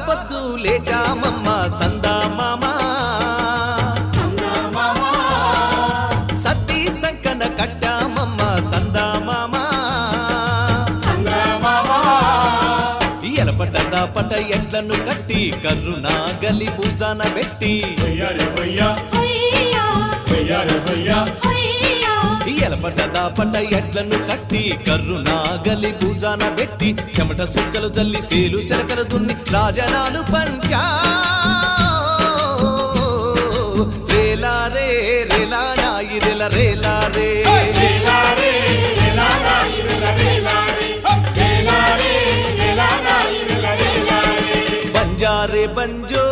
పొద్దు లేచామమ్మ సందా మామ సత్తి సంకన కట్టామమ్మ సందా మామ ఎలపట దాపట ఎడ్లను కట్టి కర్రునా గలి భుజాన పెట్టి ఎలపట దాపట ఎడ్లను కట్టి కర్రునా గలి భుజాన పెట్టి చెమట సుక్కలు జల్లి సేలు సెలకలు దున్ని రాజనాలు పంచా రేలా రే రేలా నాయి రేల రేలా రే బంజారే బంజో